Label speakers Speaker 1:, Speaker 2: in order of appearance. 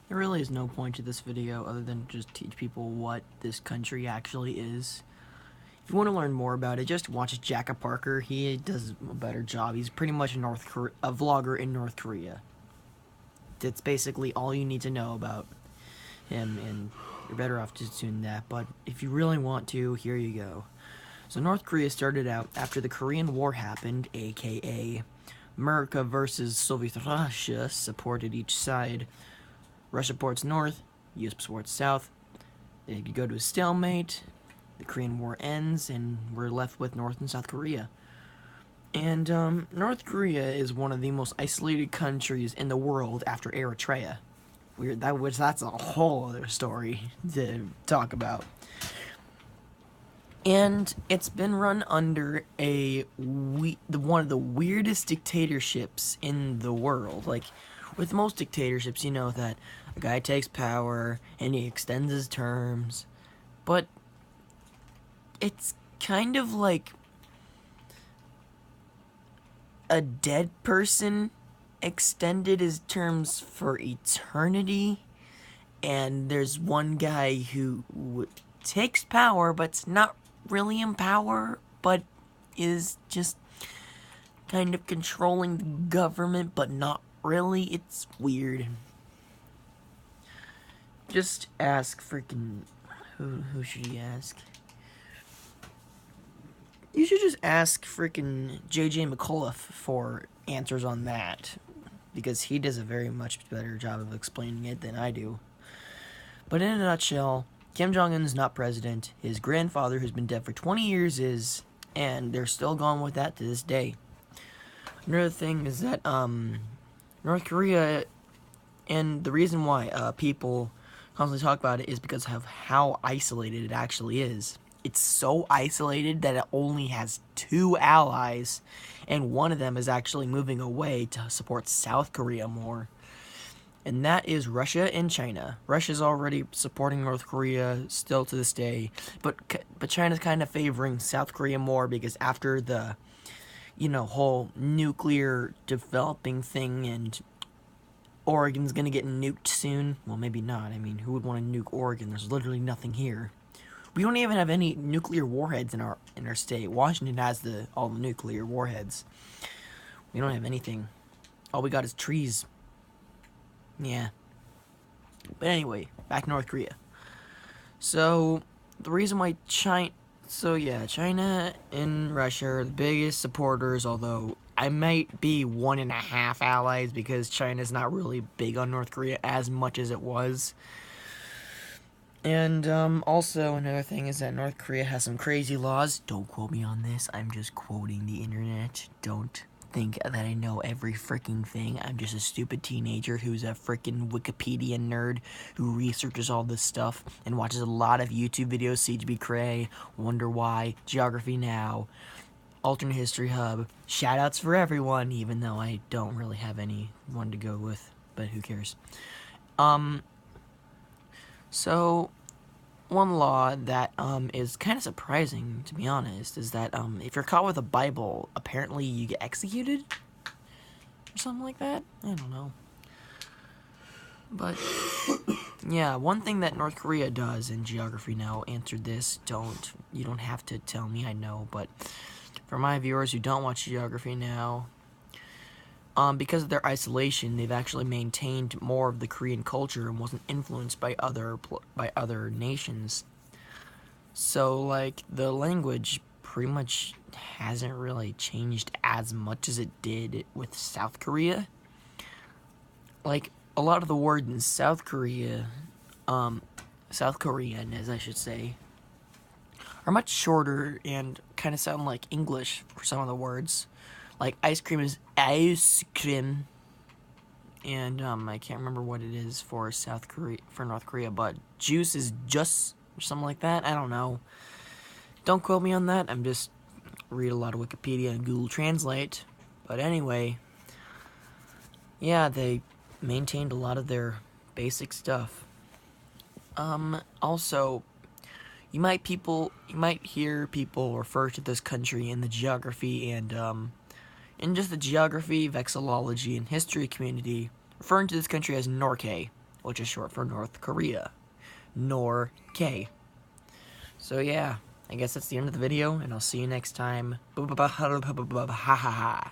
Speaker 1: There really is no point to this video other than just teach people what this country actually is. If you want to learn more about it, just watch Jacka Parker. He does a better job. He's pretty much a vlogger in North Korea. That's basically all you need to know about him, and you're better off just doing that. But if you really want to, here you go. So North Korea started out after the Korean War happened, aka America versus Soviet Russia supported each side. Russia supports north, US supports south. You go to a stalemate, the Korean War ends, and we're left with North and South Korea. And North Korea is one of the most isolated countries in the world after Eritrea. That's a whole other story to talk about. And it's been run under one of the weirdest dictatorships in the world. Like, with most dictatorships, you know that a guy takes power and he extends his terms. But it's kind of like a dead person extended his terms for eternity. And there's one guy who takes power, but's not really in power, but is just kind of controlling the government, but not really. It's weird. Just ask freaking... Who should you ask? You should just ask freaking J.J. McAuliffe for answers on that, because he does a very much better job of explaining it than I do. But in a nutshell, Kim Jong-un's not president. His grandfather, who's been dead for 20 years, is, and they're still going with that to this day. Another thing is that North Korea, and the reason why people constantly talk about it is because of how isolated it actually is. It's so isolated that it only has 2 allies, and one of them is actually moving away to support South Korea more. And that is Russia and China. Russia's already supporting North Korea still to this day, but China's kind of favoring South Korea more because after the, whole nuclear developing thing, and Oregon's gonna get nuked soon. Well, maybe not. I mean, who would want to nuke Oregon? There's literally nothing here. We don't even have any nuclear warheads in our state. Washington has all the nuclear warheads. We don't have anything. All we got is trees. Yeah. But anyway, back to North Korea. So, the reason why China and Russia are the biggest supporters, although I might be 1.5 allies because China's not really big on North Korea as much as it was. And also another thing is that North Korea has some crazy laws. Don't quote me on this. I'm just quoting the internet. Don't think that I know every freaking thing. I'm just a stupid teenager who's a freaking Wikipedia nerd who researches all this stuff and watches a lot of YouTube videos, CGB Cray, Wonder Why, Geography Now, Alternate History Hub. Shoutouts for everyone, even though I don't really have anyone to go with, but who cares. So one law that is kind of surprising, to be honest, is that if you're caught with a Bible, apparently you get executed or something like that. I don't know. But yeah, one thing that North Korea does, and Geography Now answered this. You don't have to tell me, I know, but for my viewers who don't watch Geography Now, because of their isolation, they've actually maintained more of the Korean culture and wasn't influenced by other nations. So, like, the language pretty much hasn't really changed as much as it did with South Korea. Like, a lot of the words in South Korean, as I should say, are much shorter and kind of sound like English for some of the words. Like, ice cream is ice cream, and I can't remember what it is for North Korea, but juice is just or something like that. I don't know. Don't quote me on that. I'm just read a lot of Wikipedia and Google Translate. But anyway, yeah, they maintained a lot of their basic stuff. Also, you might hear people refer to this country in the geography and just the geography, vexillology, and history community, referring to this country as Norkay, which is short for North Korea. Nor-K. So yeah, I guess that's the end of the video, and I'll see you next time. Ha ha ha.